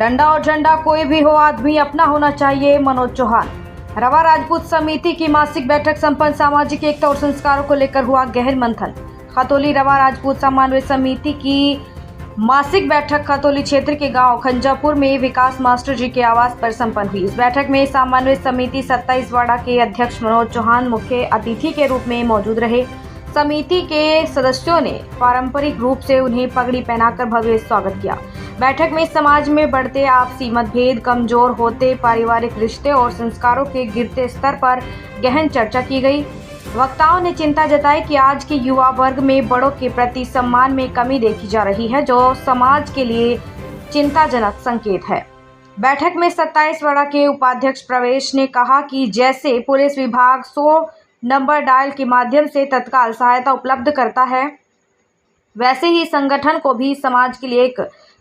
डंडा और झंडा कोई भी हो, आदमी अपना होना चाहिए, मनोज चौहान। रवा राजपूत समिति की मासिक बैठक संपन्न। सामाजिक एकता और संस्कारों को लेकर हुआ गहन मंथन। खतौली रवा राजपूत समन्वय समिति की मासिक बैठक खतौली क्षेत्र के गांव खंजापुर में विकास मास्टर जी के आवास पर संपन्न हुई। इस बैठक में समन्वय समिति 27 वाड़ा के अध्यक्ष मनोज चौहान मुख्य अतिथि के रूप में मौजूद रहे। समिति के सदस्यों ने पारंपरिक रूप से उन्हें पगड़ी पहनाकर भव्य स्वागत किया। बैठक में समाज में बढ़ते आपसी मतभेद, कमजोर होते पारिवारिक रिश्ते और संस्कारों के गिरते स्तर पर गहन चर्चा की गई। वक्ताओं ने चिंता जताई कि आज के युवा वर्ग में बड़ों के प्रति सम्मान में कमी देखी जा रही है, जो समाज के लिए चिंताजनक संकेत है। बैठक में 27 वाड़ा के उपाध्यक्ष प्रवेश ने कहा कि जैसे पुलिस विभाग 100 नंबर डायल के माध्यम से तत्काल सहायता उपलब्ध करता है, वैसे ही संगठन को भी समाज के लिए एक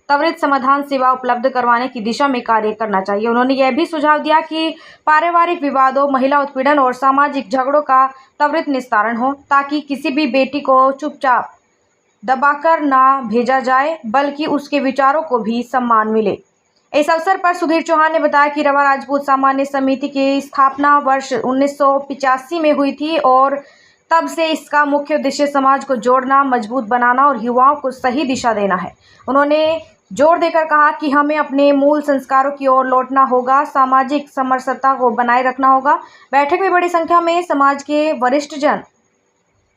त्वरित समाधान सेवा उपलब्ध करवाने की दिशा में कार्य करना चाहिए। उन्होंने यह भी सुझाव दिया कि पारिवारिक विवादों, महिला उत्पीड़न और सामाजिक झगड़ों का त्वरित निस्तारण हो, ताकि किसी भी बेटी को चुपचाप दबाकर ना भेजा जाए, बल्कि उसके विचारों को भी सम्मान मिले। इस अवसर पर सुधीर चौहान ने बताया कि रवा राजपूत सामान्य समिति की स्थापना वर्ष 1985 में हुई थी और तब से इसका मुख्य उद्देश्य समाज को जोड़ना, मजबूत बनाना और युवाओं को सही दिशा देना है। उन्होंने जोर देकर कहा कि हमें अपने मूल संस्कारों की ओर लौटना होगा, सामाजिक समरसता को बनाए रखना होगा। बैठक में बड़ी संख्या में समाज के वरिष्ठ जन,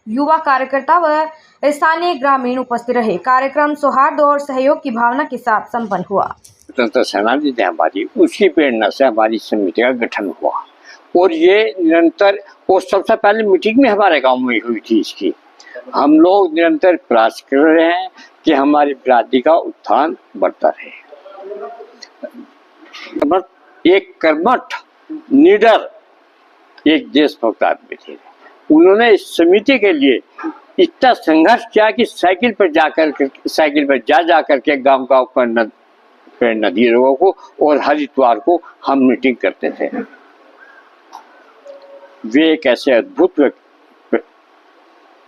युवा कार्यकर्ता व स्थानीय ग्रामीण उपस्थित रहे। कार्यक्रम सौहार्द और सहयोग की भावना के साथ संपन्न हुआ। स्वतंत्रता सेनानी थे हमारी, उसकी प्रेरणा से हमारी समिति का गठन हुआ और ये निरंतर, और सबसे पहले मीटिंग में हमारे गांव में हुई थी इसकी। हम लोग निरंतर प्रयास कर रहे हैं कि हमारी बिरादरी का उत्थान बढ़ता रहे। एक कर्मठ, निडर, एक देशभक्त आदमी थे। उन्होंने इस समिति के लिए इतना संघर्ष किया कि साइकिल पर जा करके गांव गांव प्रेरणा दी लोगों को, और हर इतवार को हम मीटिंग करते थे। वे एक ऐसे अद्भुत व्यक्ति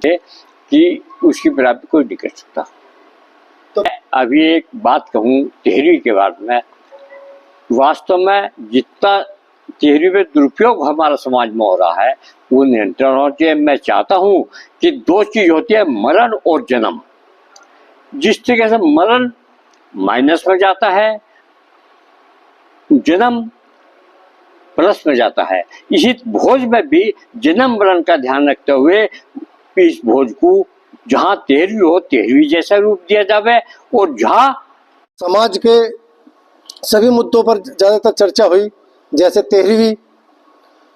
थे कि उसकी बराबरी कोई नहीं कर सकता। तो अभी एक बात कहूँ तिहरी के बारे में, वास्तव में जितना तिहरी में दुरुपयोग हमारा समाज में हो रहा है वो नियंत्रण होना चाहिए। मैं चाहता हूँ कि दो चीज होती है, मरण और जन्म। जिस तरीके से मरण माइनस में जाता है, जन्म प्लस में जाता है, इसी भोज में भी जन्म मरण का ध्यान रखते हुए इस भोज को जहाँ तेहरवी हो तेहरवी जैसा रूप दिया जावे, और जहाँ समाज के सभी मुद्दों पर ज्यादातर चर्चा हुई, जैसे तेहरवी,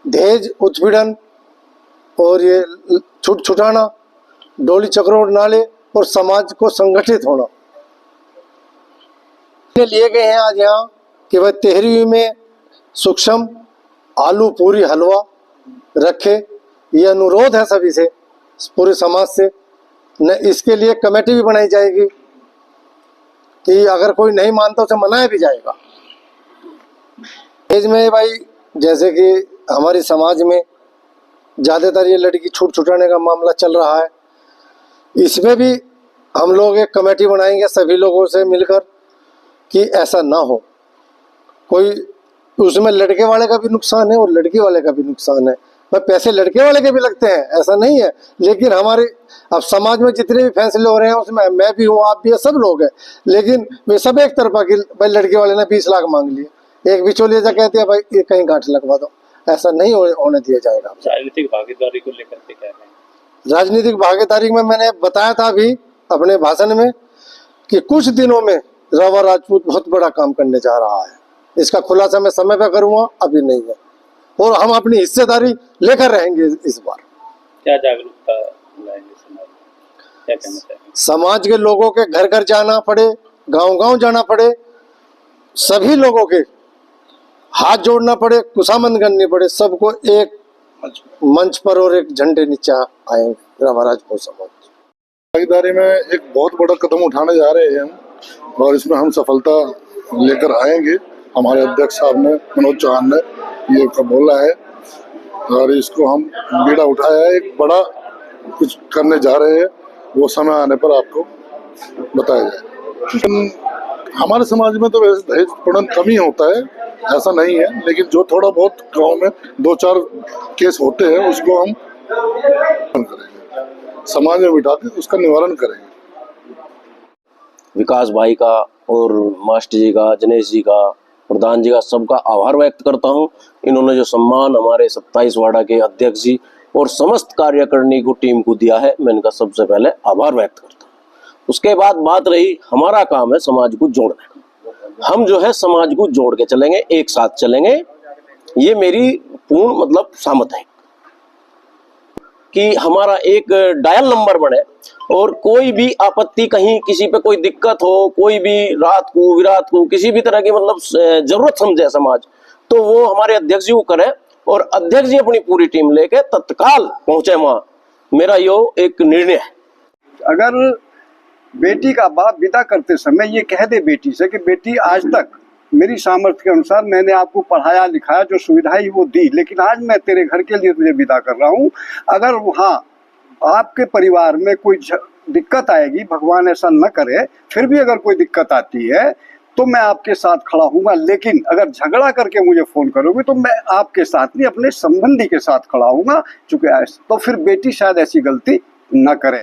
दहेज उत्पीड़न और ये छूट छुटाना, डोली चक्रोड़ नाले और समाज को संगठित होना लिए गए हैं आज यहाँ कि वह तेहरवी में सूक्ष्म आलू पूरी हलवा रखे। ये अनुरोध है सभी से, पूरे समाज से। न इसके लिए कमेटी भी बनाई जाएगी कि अगर कोई नहीं मानता उसे मनाया भी जाएगा। इसमें भाई जैसे कि हमारे समाज में ज़्यादातर ये लड़की छूट छुटाने का मामला चल रहा है, इसमें भी हम लोग एक कमेटी बनाएंगे सभी लोगों से मिलकर कि ऐसा ना हो। कोई उसमें लड़के वाले का भी नुकसान है और लड़की वाले का भी नुकसान है। भाई पैसे लड़के वाले के भी लगते हैं, ऐसा नहीं है, लेकिन हमारे अब समाज में जितने भी फैसले हो रहे हैं उसमें मैं भी हूँ, आप भी है, सब लोग हैं, लेकिन वे सब एक तरफा कि भाई लड़के वाले ने 20 लाख मांग लिए। एक बिचौलिया जा कहते हैं भाई ये कहीं गांठ लगवा दो, ऐसा नहीं होने दिया जाएगा। राजनीतिक भागीदारी को लेकर के क्या है? राजनीतिक भागीदारी में मैंने बताया था अभी अपने भाषण में कि कुछ दिनों में रवा राजपूत बहुत बड़ा काम करने जा रहा है। इसका खुलासा मैं समय पर करूंगा, अभी नहीं है, और हम अपनी हिस्सेदारी लेकर रहेंगे इस बार। क्या जागरूकता लाएंगे समाज में? क्या कहना चाहिए? समाज के लोगों के घर घर जाना पड़े, गांव गांव जाना पड़े, सभी लोगों के हाथ जोड़ना पड़े, खुशामंद करनी पड़े, सबको एक मंच पर और एक झंडे नीचे आएंगे रवा राजपूत समाज। भागीदारी में एक बहुत बड़ा कदम उठाने जा रहे हैं हम, और इसमें हम सफलता लेकर आएंगे। हमारे अध्यक्ष साहब ने, मनोज चौहान ने ये बोला है, और इसको हम बीड़ा उठाया है, एक बड़ा कुछ करने जा रहे हैं, वो समय आने पर आपको बताया जाए। हमारे समाज में तो वैसे दहेज प्रमाण कम ही होता है, ऐसा नहीं है, लेकिन जो थोड़ा बहुत गांव में 2-4 केस होते हैं उसको हम करेंगे, समाज में बिठा के उसका निवारण करेंगे। विकास भाई का और मास्टर जी का, जनेश जी का, प्रधान जी का, सबका आभार व्यक्त करता हूं। इन्होंने जो सम्मान हमारे 27 वार्डा के अध्यक्ष जी और समस्त कार्यकारिणी को टीम को दिया है, मैं इनका सबसे पहले आभार व्यक्त करता हूं। उसके बाद बात रही, हमारा काम है समाज को जोड़ना। हम जो है समाज को जोड़ के चलेंगे, एक साथ चलेंगे, ये मेरी पूर्ण मतलब सहमत है कि हमारा एक डायल नंबर बने और कोई भी आपत्ति, कहीं किसी पे कोई दिक्कत हो, कोई भी रात को विरात को किसी भी तरह की मतलब जरूरत समझे समाज, तो वो हमारे अध्यक्ष जी को करें और अध्यक्ष जी अपनी पूरी टीम लेके तत्काल पहुंचे वहां। मेरा यो एक निर्णय है। अगर बेटी का बाप विदा करते समय ये कह दे बेटी से कि बेटी आज तक मेरी सामर्थ्य के अनुसार मैंने आपको पढ़ाया लिखाया, जो सुविधाएं वो दी, लेकिन आज मैं तेरे घर के लिए तुझे विदा कर रहा हूँ। अगर वहाँ आपके परिवार में कोई दिक्कत आएगी, भगवान ऐसा न करे, फिर भी अगर कोई दिक्कत आती है तो मैं आपके साथ खड़ा हूँगा, लेकिन अगर झगड़ा करके मुझे फोन करोगे तो मैं आपके साथ नहीं अपने संबंधी के साथ खड़ा हूँगा। चूंकि तो फिर बेटी शायद ऐसी गलती न करे।